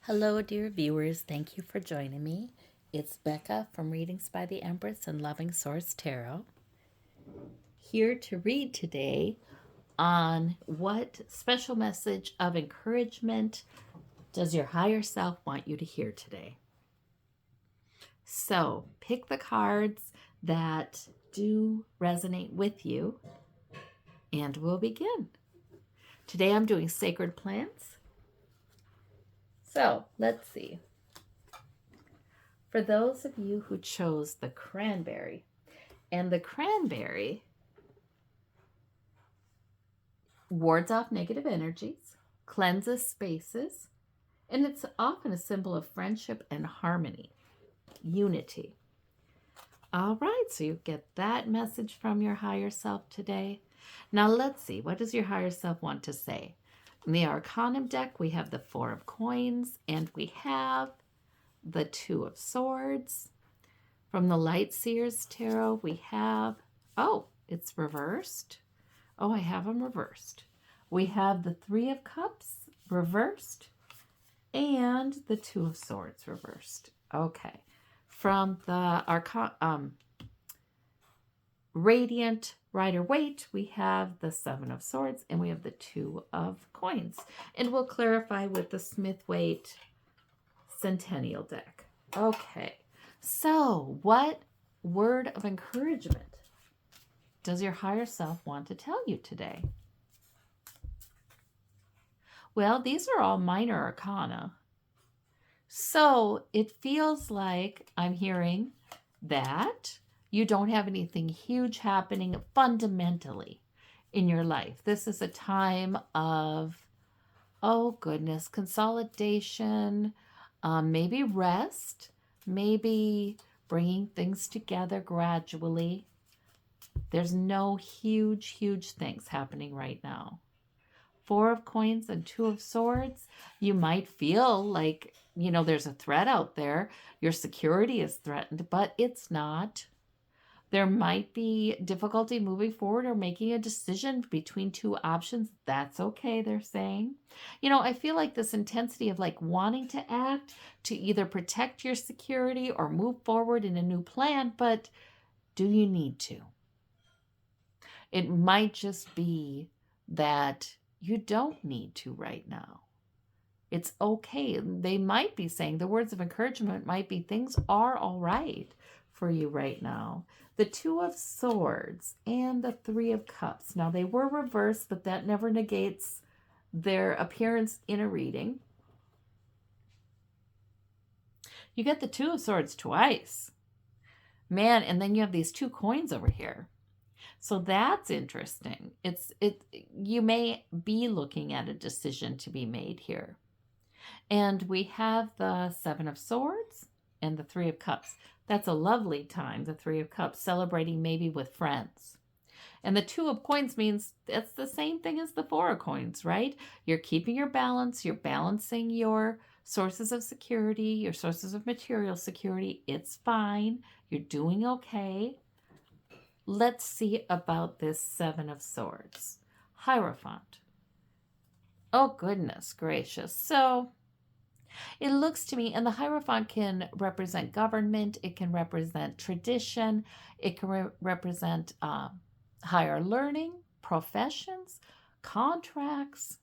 Hello, dear viewers. Thank you for joining me. It's Becca from Readings by the Empress and Loving Source Tarot, here to read today on what special message of encouragement does your higher self want you to hear today. So pick the cards that do resonate with you, and we'll begin. Today I'm doing sacred plants. So let's see. For those of you who chose the cranberry, and the cranberry wards off negative energies, cleanses spaces, and it's often a symbol of friendship and harmony, unity. All right, so you get that message from your higher self today. Now let's see, what does your higher self want to say? In the Arcanum deck, we have the Four of Coins, and we have the Two of Swords. From the Light Seers Tarot, we have, it's reversed. Oh, I have them reversed. We have the Three of Cups reversed and the Two of Swords reversed. Okay. From the Radiant Rider-Waite, we have the Seven of Swords and we have the Two of Coins. And we'll clarify with the Smith-Waite Centennial deck. Okay. So, what word of encouragement does your higher self want to tell you today? Well, these are all minor arcana. So it feels like I'm hearing that you don't have anything huge happening fundamentally in your life. This is a time of, consolidation, maybe rest, maybe bringing things together gradually. There's no huge things happening right now. Four of Coins and Two of Swords, you might feel like, there's a threat out there. Your security is threatened, but it's not. There might be difficulty moving forward or making a decision between two options. That's okay, they're saying. I feel like this intensity of wanting to act to either protect your security or move forward in a new plan, but do you need to? It might just be that you don't need to right now. It's okay. They might be saying, the words of encouragement might be, things are all right for you right now. The Two of Swords and the Three of Cups. Now, they were reversed, but that never negates their appearance in a reading. You get the Two of Swords twice. Man, and then you have these two coins over here. So that's interesting. You may be looking at a decision to be made here. And we have the Seven of Swords and the Three of Cups. That's a lovely time, the Three of Cups, celebrating maybe with friends. And the Two of Coins means it's the same thing as the Four of Coins, right? You're keeping your balance. You're balancing your sources of security, your sources of material security. It's fine. You're doing okay. Let's see about this Seven of Swords. Hierophant. Oh, goodness gracious. So it looks to me, and the Hierophant can represent government. It can represent tradition. It can represent higher learning, professions, contracts,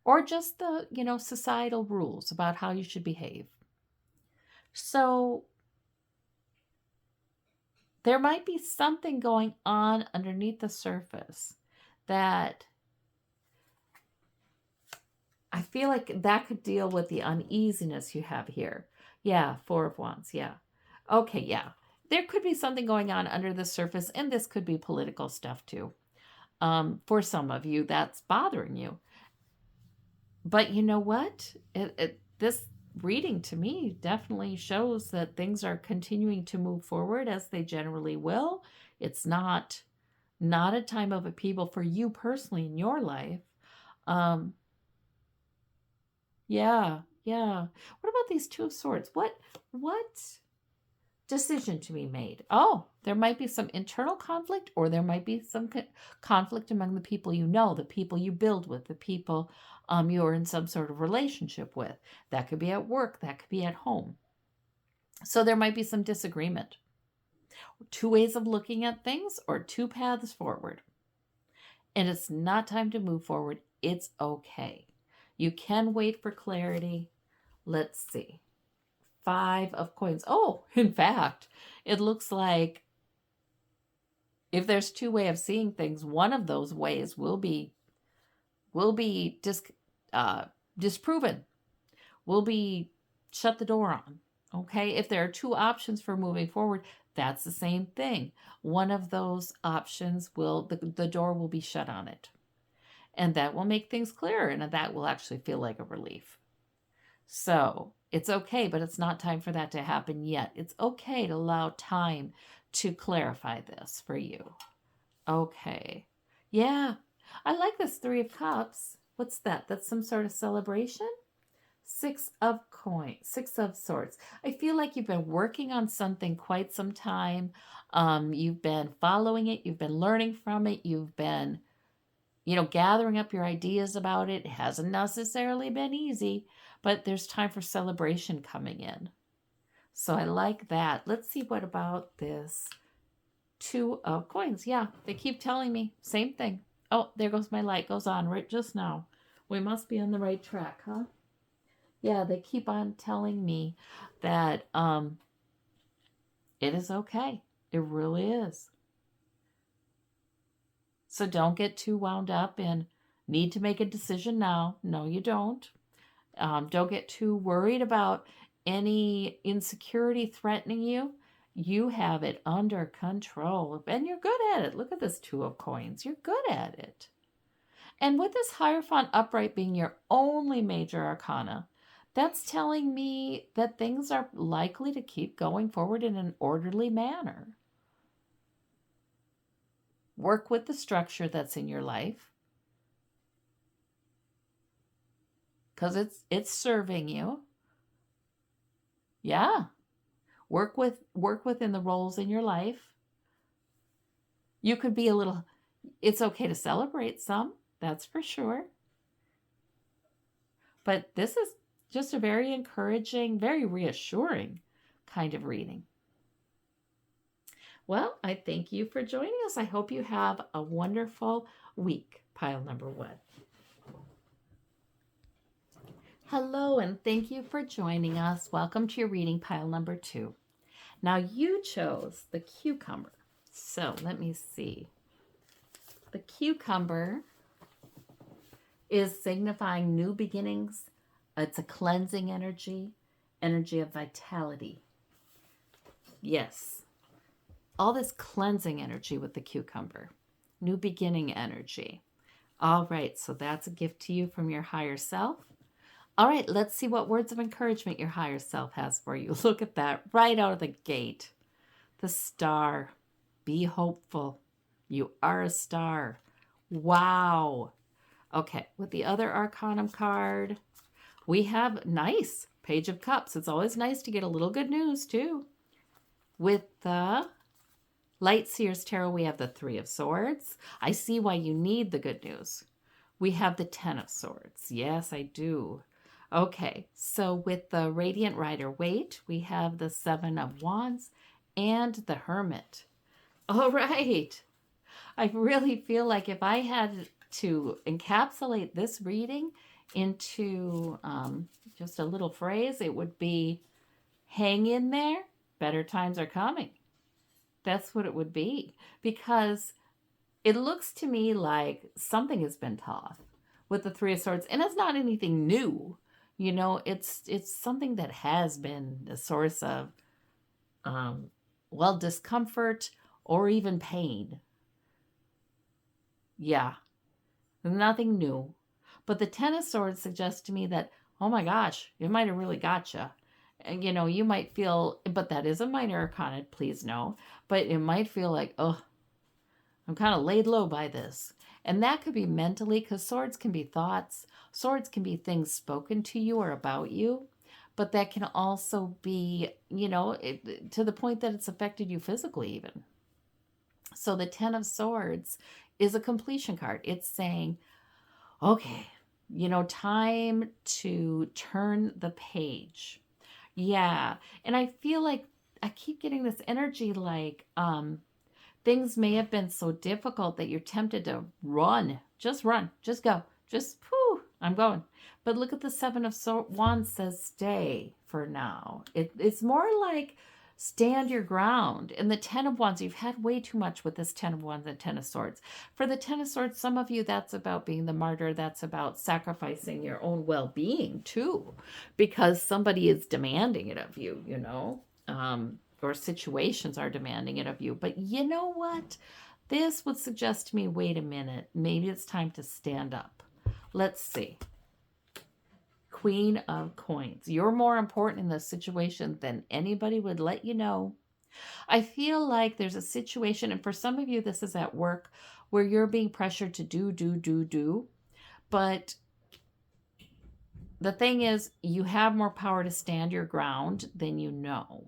or just the, societal rules about how you should behave. So there might be something going on underneath the surface that I feel like that could deal with the uneasiness you have here. Yeah, Four of Wands, yeah. Okay, yeah. There could be something going on under the surface, and this could be political stuff too. For some of you, that's bothering you. But you know what? This reading to me definitely shows that things are continuing to move forward as they generally will. It's not a time of upheaval for you personally in your life. Yeah. What about these Two of Swords? What decision to be made? Oh, there might be some internal conflict, or there might be some conflict among the people you know, the people you build with, the people you're in some sort of relationship with. That could be at work, that could be at home. So there might be some disagreement. Two ways of looking at things or two paths forward. And it's not time to move forward. It's okay. You can wait for clarity. Let's see. 5 of coins. Oh, in fact, it looks like if there's two ways of seeing things, one of those ways will be disproven, will be shut the door on. Okay, if there are two options for moving forward, that's the same thing. One of those options will, the door will be shut on it. And that will make things clearer, and that will actually feel like a relief. So it's okay, but it's not time for that to happen yet. It's okay to allow time to clarify this for you. Okay. Yeah, I like this 3 of Cups. What's that? That's some sort of celebration? 6 of coins, 6 of swords. I feel like you've been working on something quite some time. You've been following it. You've been learning from it. You've been, gathering up your ideas about it. It hasn't necessarily been easy, but there's time for celebration coming in. So I like that. Let's see, what about this 2 of coins? Yeah, they keep telling me same thing. Oh, there goes my light. Goes on right just now. We must be on the right track, huh? Yeah, they keep on telling me that it is okay. It really is. So don't get too wound up and need to make a decision now. No, you don't. Don't get too worried about any insecurity threatening you. You have it under control, and you're good at it. Look at this 2 of coins. You're good at it. And with this Hierophant upright being your only major arcana, that's telling me that things are likely to keep going forward in an orderly manner. Work with the structure that's in your life, because it's serving you. Yeah. Work within the roles in your life. You could be it's okay to celebrate some, that's for sure. But this is just a very encouraging, very reassuring kind of reading. Well, I thank you for joining us. I hope you have a wonderful week, pile number 1. Hello, and thank you for joining us. Welcome to your reading, pile number 2. Now, you chose the cucumber. So let me see. The cucumber is signifying new beginnings. It's a cleansing energy of vitality. Yes. All this cleansing energy with the cucumber. New beginning energy. All right, so that's a gift to you from your higher self. All right, let's see what words of encouragement your higher self has for you. Look at that right out of the gate. The star. Be hopeful. You are a star. Wow. Okay, with the other Arcanum card, we have nice Page of Cups. It's always nice to get a little good news, too. With the Light Seer's Tarot, we have the 3 of Swords. I see why you need the good news. We have the 10 of Swords. Yes, I do. Okay, so with the Radiant Rider Waite, we have the 7 of Wands and the Hermit. All right. I really feel like if I had to encapsulate this reading into just a little phrase, it would be, hang in there, better times are coming. That's what it would be, because it looks to me like something has been tough with the 3 of Swords, and it's not anything new. It's something that has been a source of, discomfort or even pain. Yeah, nothing new. But the 10 of Swords suggests to me that, oh my gosh, it might have really got you. And, you might feel, but that is a minor arcana, please know. But it might feel like, oh, I'm kind of laid low by this. And that could be mentally, because swords can be thoughts. Swords can be things spoken to you or about you. But that can also be, to the point that it's affected you physically even. So the 10 of Swords is a completion card. It's saying, okay, time to turn the page. Yeah. And I feel like I keep getting this energy like things may have been so difficult that you're tempted to run. Just run. Just go. Just, whew, I'm going. But look at the Seven of Wands says stay for now. It's more like stand your ground. And the Ten of Wands, you've had way too much with this Ten of Wands and Ten of Swords. For the Ten of Swords, some of you, that's about being the martyr. That's about sacrificing your own well-being too, because somebody is demanding it of you, or situations are demanding it of you. But you know what? This would suggest to me, wait a minute, maybe it's time to stand up. Let's see. Queen of Coins. You're more important in this situation than anybody would let you know. I feel like there's a situation, and for some of you, this is at work, where you're being pressured to do. But the thing is, you have more power to stand your ground than you know.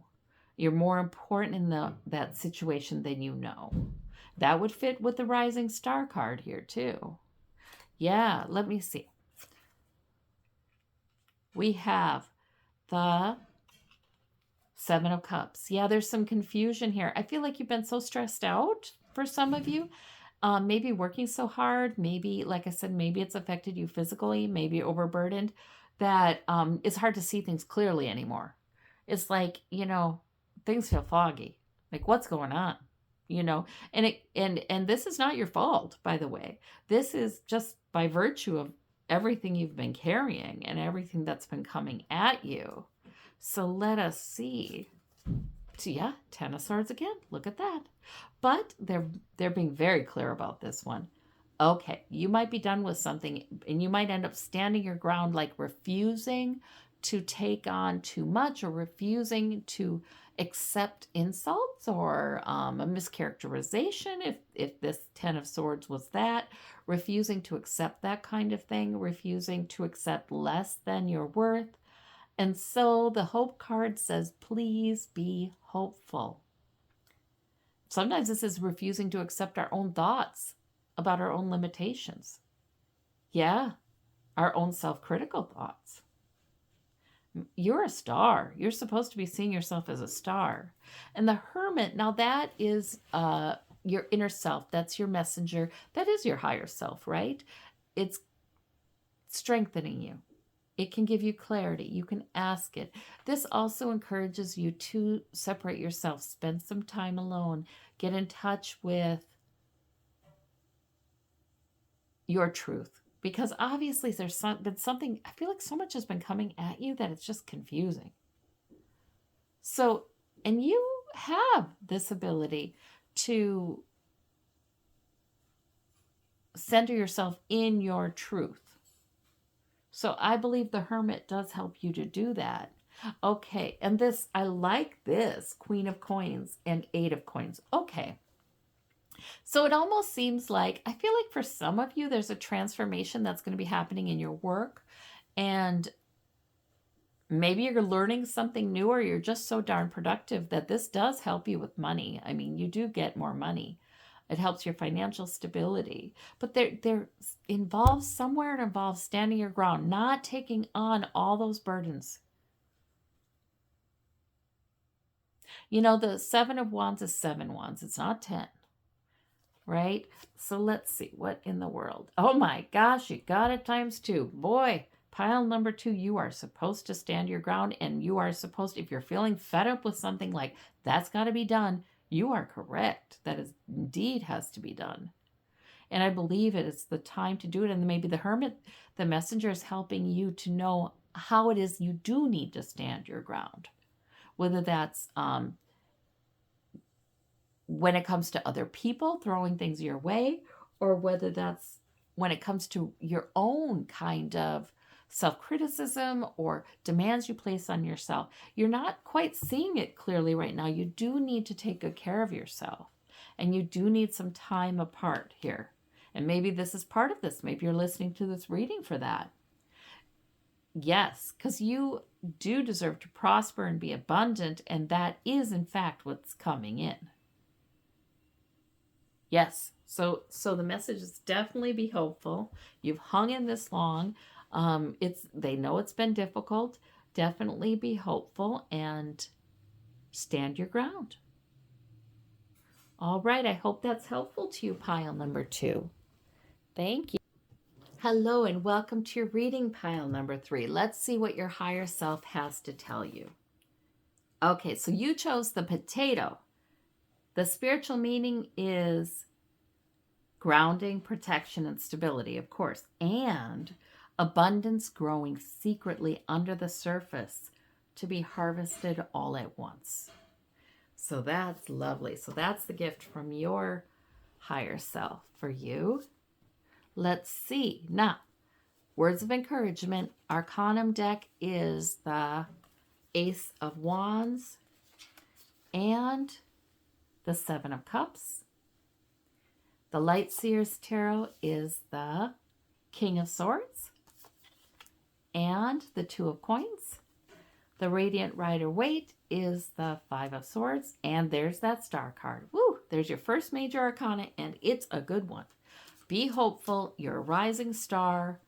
You're more important in that situation than you know. That would fit with the Rising Star card here too. Yeah, let me see. We have the Seven of Cups. Yeah, there's some confusion here. I feel like you've been so stressed out for some of you. Maybe working so hard. Maybe, like I said, maybe it's affected you physically. Maybe overburdened. That it's hard to see things clearly anymore. It's like, things feel foggy. Like, what's going on? And this is not your fault, by the way. This is just by virtue of everything you've been carrying and everything that's been coming at you. So let us see. So yeah, Ten of Swords again. Look at that. But they're being very clear about this one. Okay, you might be done with something and you might end up standing your ground, like refusing to take on too much or refusing to accept insults or a mischaracterization, if this Ten of Swords was that, refusing to accept that kind of thing, refusing to accept less than your worth. And so the Hope card says, please be hopeful. Sometimes this is refusing to accept our own thoughts about our own limitations. Yeah, our own self-critical thoughts. You're a star. You're supposed to be seeing yourself as a star. And the Hermit, now that is your inner self. That's your messenger. That is your higher self, right? It's strengthening you. It can give you clarity. You can ask it. This also encourages you to separate yourself, spend some time alone, get in touch with your truth. Because obviously there's been something, I feel like so much has been coming at you that it's just confusing. So, and you have this ability to center yourself in your truth. So I believe the Hermit does help you to do that. Okay, and this, I like this, Queen of Coins and Eight of Coins. Okay. So it almost seems like, I feel like for some of you, there's a transformation that's going to be happening in your work. And maybe you're learning something new, or you're just so darn productive that this does help you with money. I mean, you do get more money. It helps your financial stability. But there involves somewhere, it involves standing your ground, not taking on all those burdens. The Seven of Wands is 7 wands. It's not 10. Right? So let's see. What in the world? Oh my gosh, you got it times 2. Boy, pile number 2, you are supposed to stand your ground, and you are supposed, if you're feeling fed up with something like that's got to be done, you are correct. That is indeed has to be done. And I believe it is the time to do it. And maybe the Hermit, the messenger, is helping you to know how it is you do need to stand your ground. Whether that's when it comes to other people throwing things your way, or whether that's when it comes to your own kind of self-criticism or demands you place on yourself. You're not quite seeing it clearly right now. You do need to take good care of yourself, and you do need some time apart here. And maybe this is part of this. Maybe you're listening to this reading for that. Yes, because you do deserve to prosper and be abundant, and that is in fact what's coming in. Yes, so the message is definitely be hopeful. You've hung in this long. They know it's been difficult. Definitely be hopeful and stand your ground. All right, I hope that's helpful to you, pile number 2. Thank you. Hello, and welcome to your reading, pile number 3. Let's see what your higher self has to tell you. Okay, so you chose the potato. The spiritual meaning is grounding, protection, and stability, of course, and abundance growing secretly under the surface to be harvested all at once. So that's lovely. So that's the gift from your higher self for you. Let's see. Now, words of encouragement. Arcanum deck is the Ace of Wands and the Seven of Cups. The Light Seer's Tarot is the King of Swords and the Two of Coins. The Radiant Rider Waite is the Five of Swords, and there's that Star card. Woo! There's your first major arcana, and it's a good one. Be hopeful. You're a rising star.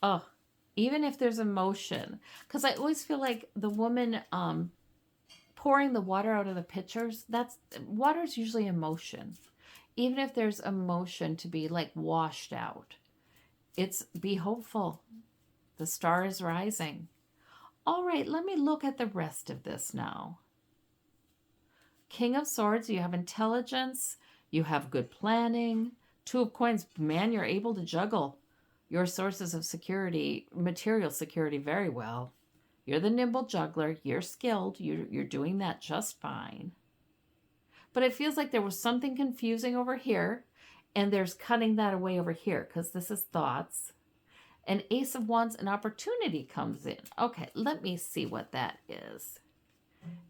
Oh, even if there's emotion, because I always feel like the woman pouring the water out of the pitchers, water's usually emotion. Even if there's emotion to be like washed out, be hopeful. The star is rising. All right, let me look at the rest of this now. King of Swords, you have intelligence, you have good planning. Two of Coins, man, you're able to juggle your sources of security, material security very well. You're the nimble juggler, you're skilled, you're doing that just fine. But it feels like there was something confusing over here, and there's cutting that away over here, because this is thoughts. An Ace of Wands, an opportunity comes in. Okay, let me see what that is.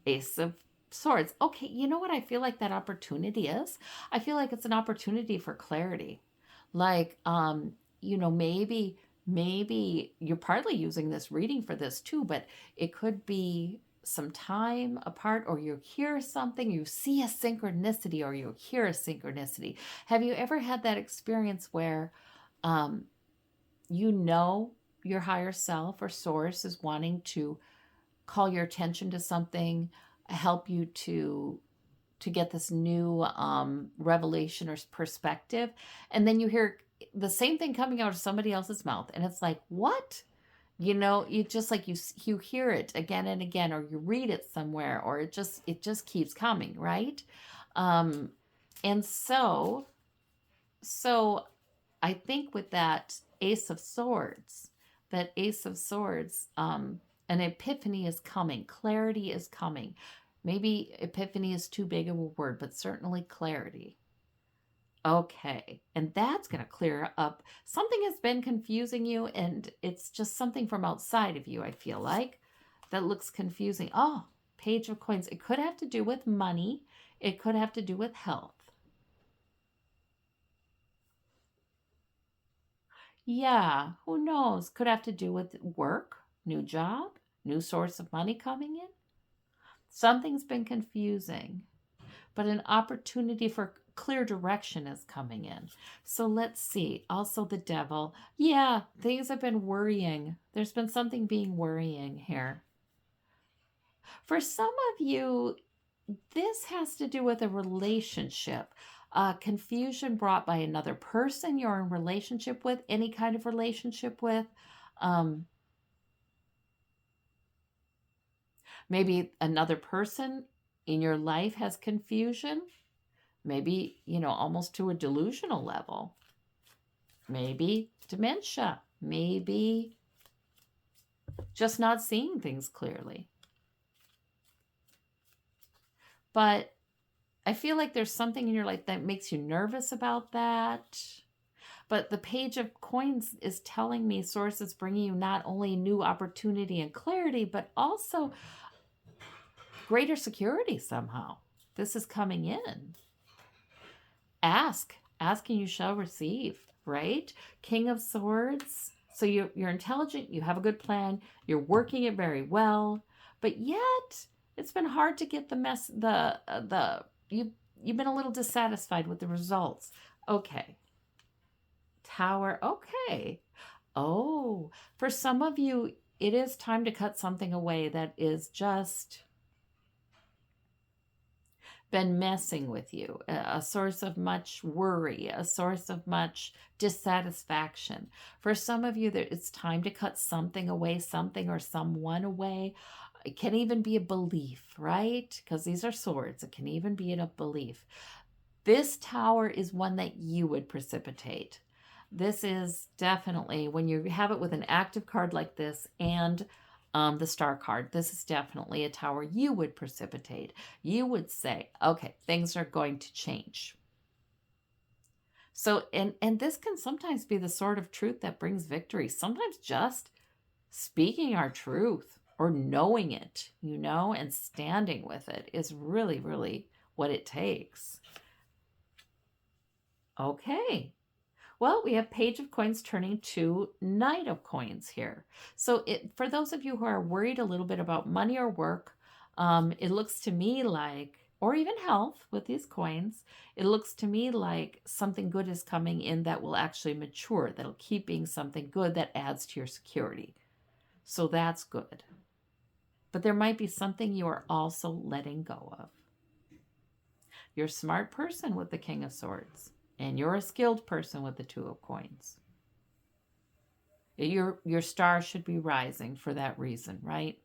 Ace of Swords. Okay, you know what I feel like that opportunity is? I feel like it's an opportunity for clarity. Like, maybe you're partly using this reading for this too, but it could be some time apart, or you hear something, you see a synchronicity, or you hear a synchronicity. Have you ever had that experience where your higher self or source is wanting to call your attention to something, help you to get this new revelation or perspective, and then you hear the same thing coming out of somebody else's mouth, and it's like, what? You just like you hear it again and again, or you read it somewhere, or it just keeps coming, right? And so I think with that Ace of Swords, an epiphany is coming, clarity is coming. Maybe epiphany is too big of a word, but certainly clarity. Okay, and that's going to clear up. Something has been confusing you, and it's just something from outside of you, I feel like, that looks confusing. Oh, Page of Coins. It could have to do with money. It could have to do with health. Yeah, who knows? Could have to do with work, new job, new source of money coming in. Something's been confusing, but an opportunity for clear direction is coming in. So let's see. Also the Devil. Yeah, things have been worrying. There's been something being worrying here. For some of you, this has to do with a relationship. Confusion brought by another person you're in relationship with, any kind of relationship with. Maybe another person in your life has confusion. Maybe, almost to a delusional level. Maybe dementia. Maybe just not seeing things clearly. But I feel like there's something in your life that makes you nervous about that. But the Page of Coins is telling me Source is bringing you not only new opportunity and clarity, but also greater security somehow. This is coming in. Ask and you shall receive, right? King of Swords. So you're intelligent, you have a good plan, you're working it very well, but yet it's been hard to get you've been a little dissatisfied with the results. Okay. Tower. Okay. Oh, for some of you, it is time to cut something away that is just been messing with you, a source of much worry, a source of much dissatisfaction. For some of you, it's time to cut something away, something or someone away. It can even be a belief, right? Because these are swords. It can even be in a belief. This tower is one that you would precipitate. This is definitely, when you have it with an active card like this and the star card, this is definitely a tower you would precipitate. You would say, okay, things are going to change. So, and this can sometimes be the sort of truth that brings victory. Sometimes just speaking our truth or knowing it, and standing with it is really, really what it takes. Okay. Well, we have Page of Coins turning to Knight of Coins here. So for those of you who are worried a little bit about money or work, it looks to me like, or even health with these coins, it looks to me like something good is coming in that will actually mature, that'll keep being something good that adds to your security. So that's good. But there might be something you are also letting go of. You're a smart person with the King of Swords. And you're a skilled person with the Two of Coins. Your star should be rising for that reason, right?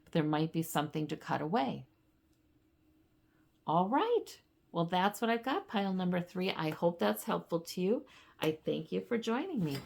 But there might be something to cut away. All right. Well, that's what I've got, pile number 3. I hope that's helpful to you. I thank you for joining me.